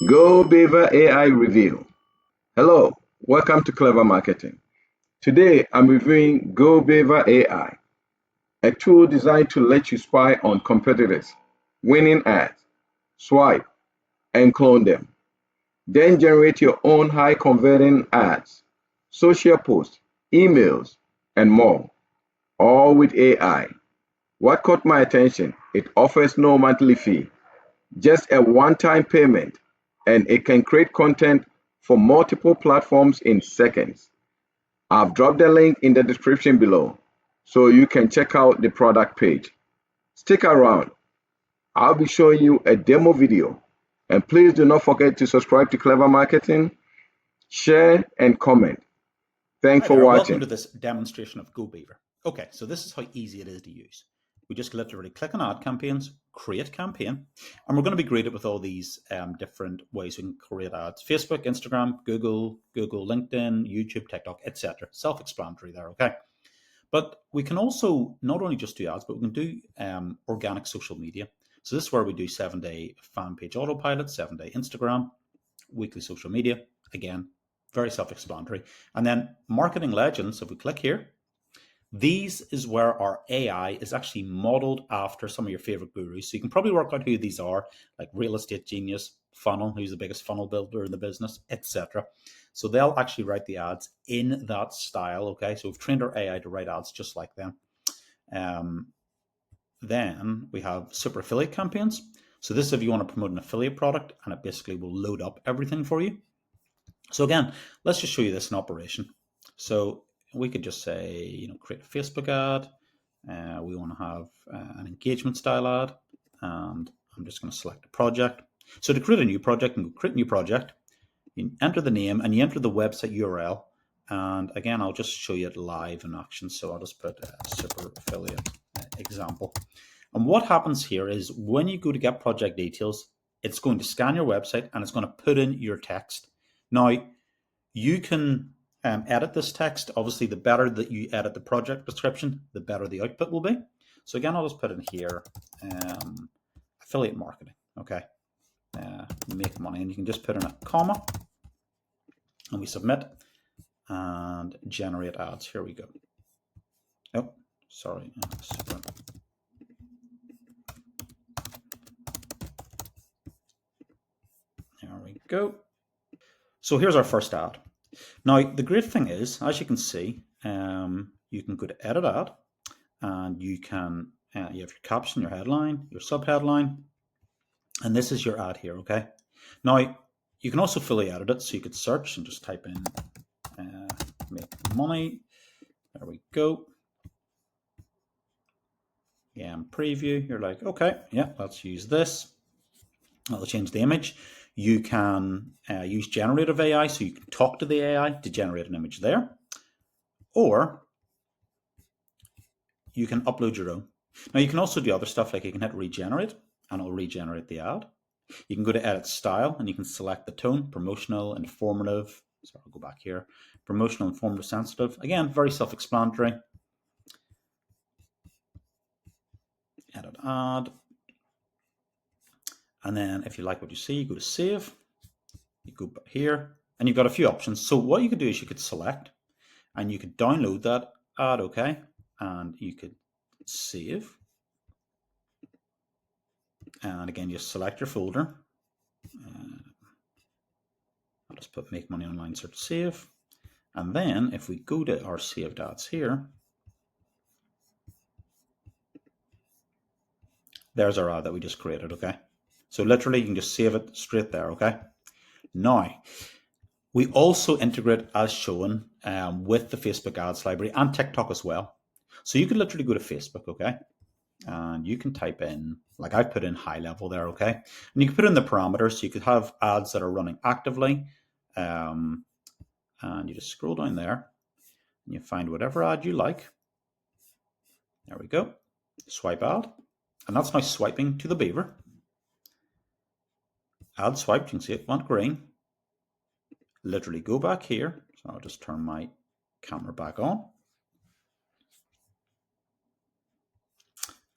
GoBeaver AI Review. Hello, welcome to Clever Marketing. Today I'm reviewing GoBeaver AI, a tool designed to let you spy on competitors, winning ads, swipe, and clone them. Then generate your own high converting ads, social posts, emails, and more, all with AI. What caught my attention? It offers no monthly fee, just a one-time payment, and it can create content for multiple platforms in seconds. I've dropped the link in the description below so you can check out the product page. Stick around. I'll be showing you a demo video. And please do not forget to subscribe to Clever Marketing, share, and comment. Thanks Hi for there, welcome watching. to this demonstration of GoBeaver. Okay, so this is how easy it is to use. We just literally click on Add Campaigns, Create Campaign, and we're going to be greeted with all these different ways we can create ads. Facebook, Instagram, Google, LinkedIn, YouTube, TikTok, etc. Self-explanatory there, okay? But we can also not only just do ads, but we can do organic social media. So this is where we do 7-day fan page autopilot, 7-day Instagram, weekly social media. Again, very self-explanatory. And then marketing legends, if we click here, these is where our AI is actually modeled after some of your favorite gurus. So you can probably work out who these are, like Real Estate Genius, Funnel, who's the biggest funnel builder in the business, etc. So they'll actually write the ads in that style. Okay, so we've trained our AI to write ads just like them. Then we have super affiliate campaigns. So this is if you want to promote an affiliate product, and it basically will load up everything for you. So again, let's just show you this in operation. So we could just say, create a Facebook ad. We want to have an engagement style ad, and I'm just going to select a project. So to create a new project, and create a new project, you enter the name and you enter the website URL. And again, I'll just show you it live in action. So I'll just put a super affiliate example. And what happens here is when you go to get project details, it's going to scan your website and it's going to put in your text. Now, you can edit this text. Obviously, the better that you edit the project description, the better the output will be. So again, I'll just put in here, affiliate marketing, okay? Make money, and you can just put in a comma, and we submit, and generate ads. Here we go. Oh, sorry. There we go. So here's our first ad. Now, the great thing is, as you can see, you can go to edit ad, and you can you have your caption, your headline, your subheadline, and this is your ad here, okay? Now, you can also fully edit it, so you could search and just type in make money. There we go. Yeah, preview. You're like, okay, yeah, let's use this. I'll change the image. You can use generative AI, so you can talk to the AI to generate an image there, or you can upload your own. Now, you can also do other stuff, like you can hit regenerate, and it'll regenerate the ad. You can go to edit style, and you can select the tone, promotional, informative. So I'll go back here. Promotional, informative, sensitive. Again, very self-explanatory. Edit ad. And then if you like what you see, you go to save. You go here, and you've got a few options. So what you could do is you could select, and you could download that ad, okay? And you could save. And again, you select your folder. I'll just put make money online, search save. And then if we go to our saved ads here, there's our ad that we just created, okay? So literally you can just save it straight there, okay? Now, we also integrate as shown with the Facebook ads library and TikTok as well. So you can literally go to Facebook, okay? And you can type in, like I've put in high level there, okay? And you can put in the parameters, so you could have ads that are running actively. And you just scroll down there and you find whatever ad you like. There we go. Swipe ad. And that's now swiping to the Beaver. Ad swiped, you can see it went green. Literally go back here. So I'll just turn my camera back on.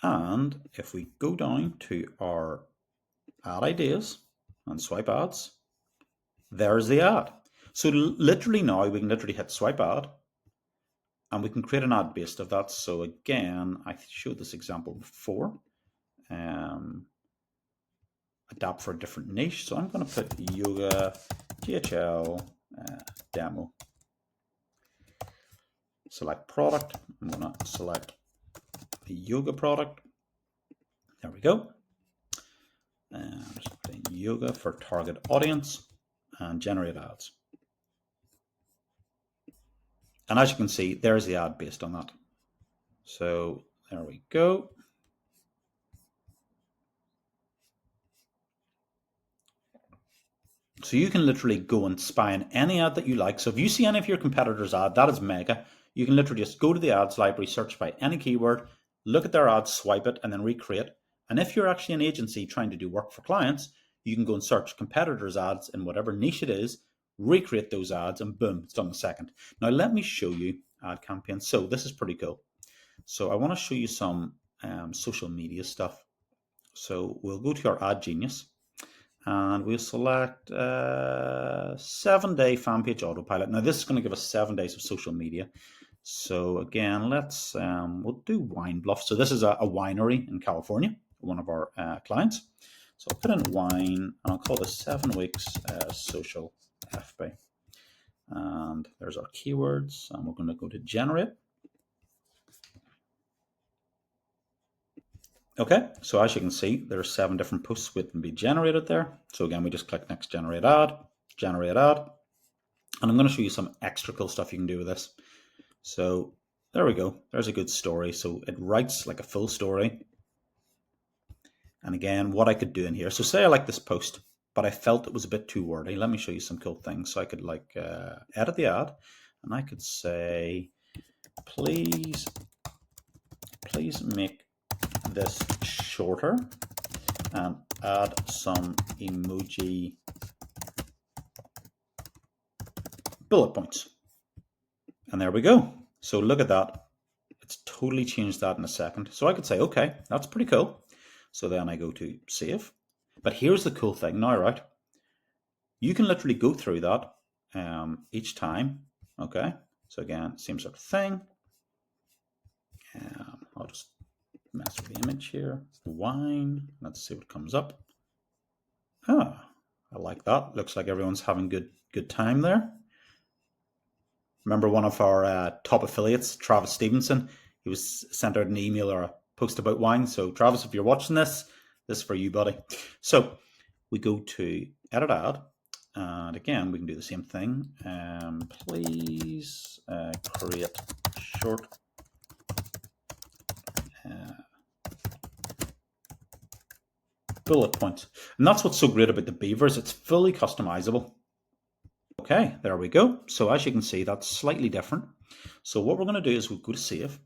And if we go down to our ad ideas, and swipe ads. There's the ad. So literally now we can literally hit swipe ad and we can create an ad based of that. So again, I showed this example before. Adapt for a different niche. So I'm going to put yoga GHL demo. Select product. I'm going to select the yoga product. There we go. And just put in yoga for target audience and generate ads. And as you can see, there's the ad based on that. So there we go. So you can literally go and spy on any ad that you like. So if you see any of your competitors' ad, that is mega. You can literally just go to the ads library, search by any keyword, look at their ads, swipe it, and then recreate. And if you're actually an agency trying to do work for clients, you can go and search competitors' ads in whatever niche it is, recreate those ads, and boom, it's done in a second. Now let me show you ad campaigns. So this is pretty cool. So I want to show you some social media stuff. So we'll go to our Ad Genius. And we'll select 7-day fan page autopilot. Now this is going to give us 7 days of social media. So again, let's we'll do Wine Bluff. So this is a winery in California, one of our clients. So I'll put in wine and I'll call this 7 weeks social FB. And there's our keywords, and we're going to go to generate. Okay, so as you can see, there are 7 different posts waiting to be generated there. So again, we just click next, generate ad. And I'm going to show you some extra cool stuff you can do with this. So there we go. There's a good story. So it writes like a full story. And again, what I could do in here. So say I like this post, but I felt it was a bit too wordy. Let me show you some cool things. So I could like edit the ad, and I could say, please make this shorter and add some emoji bullet points. And there we go. So look at that. It's totally changed that in a second. So I could say, okay, that's pretty cool. So then I go to save. But here's the cool thing now, right? You can literally go through that each time. Okay. So again, same sort of thing. I'll just mess with the image here. Wine. Let's see what comes up. I like that. Looks like everyone's having good time there. Remember one of our top affiliates, Travis Stevenson, he was sent out an email or a post about wine. So Travis, if you're watching this is for you, buddy. So we go to edit ad, and again, we can do the same thing. Please create short bullet points. And that's what's so great about the Beavers. It's fully customizable. Okay, there we go. So as you can see, that's slightly different. So what we're going to do is we'll go to save,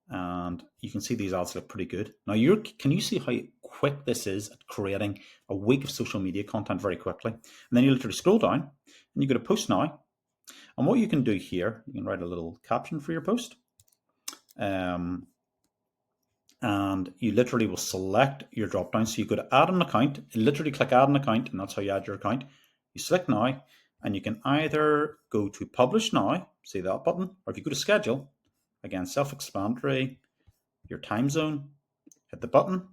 and you can see these ads look pretty good. Now, can you see how quick this is at creating a week of social media content very quickly? And then you literally scroll down and you go to post now. And what you can do here, you can write a little caption for your post. And you literally will select your drop down. So you go to add an account, you literally click add an account, and that's how you add your account. You select now, and you can either go to publish now, see that button, or if you go to schedule, again, self-explanatory, your time zone, hit the button,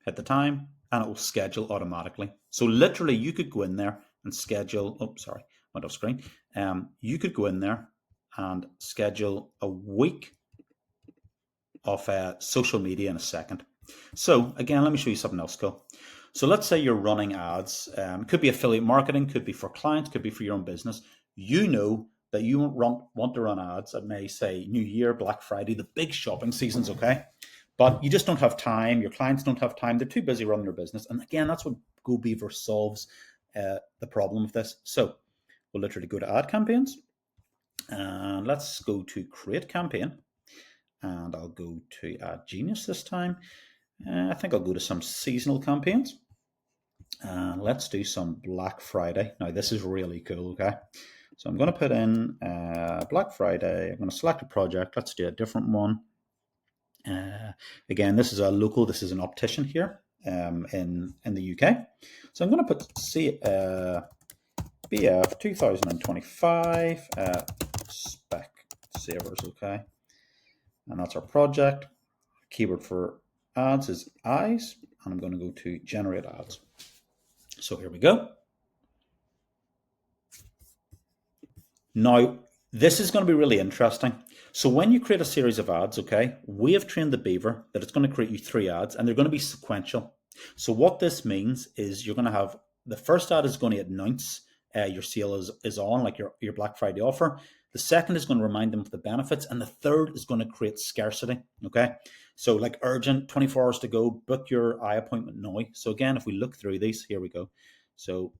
hit the time, and it will schedule automatically. So literally you could go in there and schedule, went off screen. You could go in there and schedule a week of social media in a second. So again, let me show you something else cool. So let's say you're running ads. It could be affiliate marketing, could be for clients, could be for your own business. You know that you want to run ads at, may say, New Year, Black Friday, the big shopping seasons, okay? But you just don't have time. Your clients don't have time. They're too busy running their business. And again, that's what GoBeaver solves the problem of this. So we'll literally go to ad campaigns, and let's go to create campaign. And I'll go to Ad Genius this time. I think I'll go to some seasonal campaigns. And let's do some Black Friday. Now, this is really cool, okay? So I'm going to put in Black Friday. I'm going to select a project. Let's do a different one. Again, this is a local. This is an optician here. in the UK. So I'm going to put BF 2025 spec savers, okay? And that's our project. Keyword for ads is eyes, and I'm going to go to generate ads. So here we go. Now, this is going to be really interesting. So when you create a series of ads, okay, we have trained the Beaver that it's going to create you 3 ads, and they're going to be sequential. So what this means is you're going to have, the first ad is going to announce your sale is on, like your Black Friday offer. The second is going to remind them of the benefits, and the third is going to create scarcity, okay? So like urgent, 24 hours to go, book your eye appointment now. So again, if we look through these, here we go. So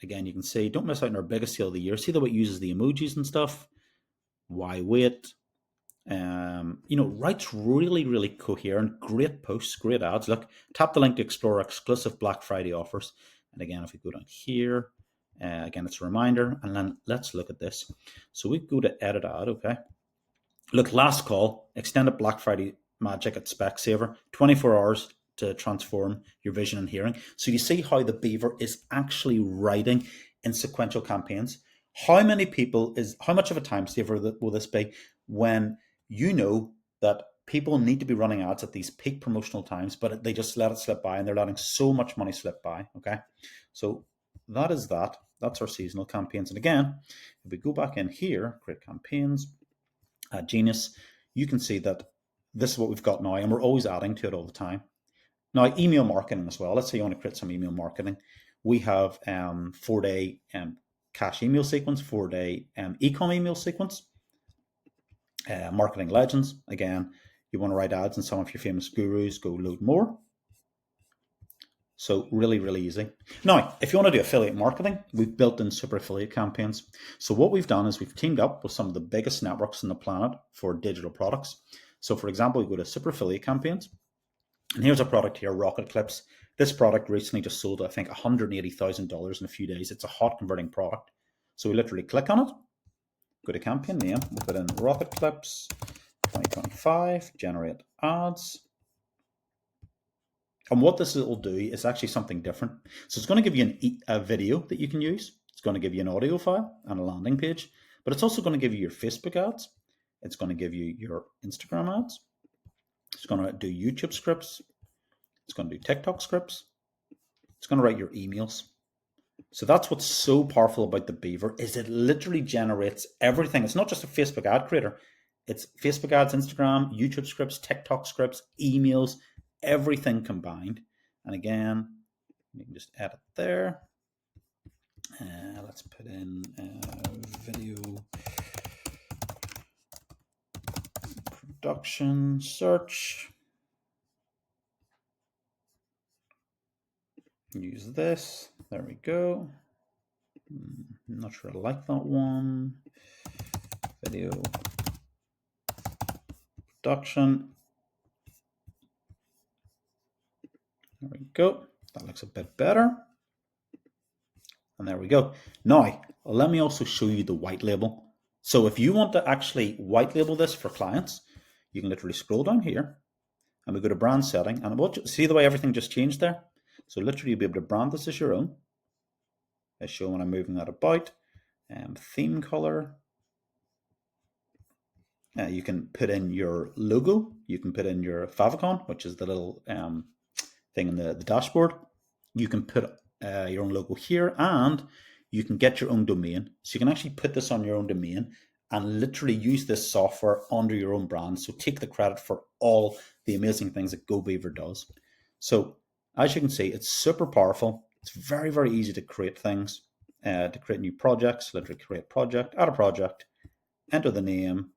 again, you can see, don't miss out on our biggest sale of the year. See the way it uses the emojis and stuff. Why wait? Writes really, really coherent, great posts, great ads. Look, tap the link to explore exclusive Black Friday offers. And again, if we go down here, again, it's a reminder. And then let's look at this. So we go to edit ad, okay? Look, last call, extended Black Friday magic at Specsaver, 24 hours to transform your vision and hearing. So you see how the Beaver is actually writing in sequential campaigns. How much of a time saver will this be when you know that people need to be running ads at these peak promotional times, but they just let it slip by, and they're letting so much money slip by, okay? So that is that. That's our seasonal campaigns. And again, if we go back in here, create campaigns, Genius, you can see that this is what we've got now, and we're always adding to it all the time. Now, email marketing as well. Let's say you want to create some email marketing. We have 4-day cash email sequence, 4-day ecom email sequence, marketing legends. Again, you want to write ads in some of your famous gurus, go load more. So really, really easy. Now, if you want to do affiliate marketing, we've built in super affiliate campaigns. So what we've done is we've teamed up with some of the biggest networks on the planet for digital products. So for example, we go to super affiliate campaigns, and here's a product here, Rocket Clips. This product recently just sold, I think, $180,000 in a few days. It's a hot converting product. So we literally click on it, go to campaign name, we'll put in Rocket Clips 2025, generate ads. And what this will do is actually something different. So it's going to give you a video that you can use. It's going to give you an audio file and a landing page, but it's also going to give you your Facebook ads. It's going to give you your Instagram ads. It's going to do YouTube scripts. It's going to do TikTok scripts. It's going to write your emails. So that's what's so powerful about the Beaver, is it literally generates everything. It's not just a Facebook ad creator. It's Facebook ads, Instagram, YouTube scripts, TikTok scripts, emails, everything combined. And again, you can just add it there. Let's put in video production search. Use this. There we go. I'm not sure I like that one. Video production. There we go. That looks a bit better. And there we go. Now, let me also show you the white label. So if you want to actually white label this for clients, you can literally scroll down here and we go to brand setting, and see the way everything just changed there? So literally you'll be able to brand this as your own. I show when I'm moving that about. Theme color. You can put in your logo. You can put in your favicon, which is the little thing in the dashboard. You can put your own logo here, and you can get your own domain. So you can actually put this on your own domain and literally use this software under your own brand. So take the credit for all the amazing things that GoBeaver does. So as you can see, it's super powerful. It's very, very easy to create things, to create new projects. Literally create project, add a project, enter the name,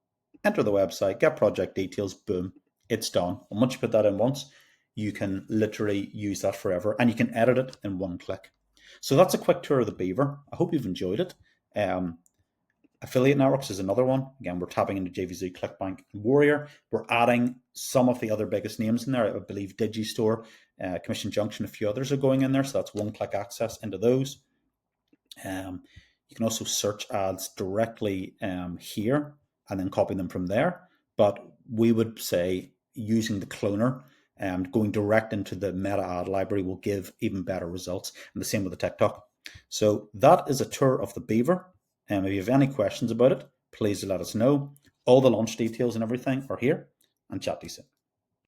enter the website, get project details, boom, it's done. And once you put that in once, you can literally use that forever, and you can edit it in one click. So that's a quick tour of the Beaver. I hope you've enjoyed it. Affiliate networks is another one. Again, we're tapping into JVZ, ClickBank, and Warrior. We're adding some of the other biggest names in there. I believe Digistore, Commission Junction, a few others are going in there. So that's one-click access into those. You can also search ads directly here and then copy them from there. But we would say using the cloner going direct into the meta ad library will give even better results. And the same with the TikTok. So that is a tour of the Beaver. And if you have any questions about it, please let us know. All the launch details and everything are here, and chat to you soon.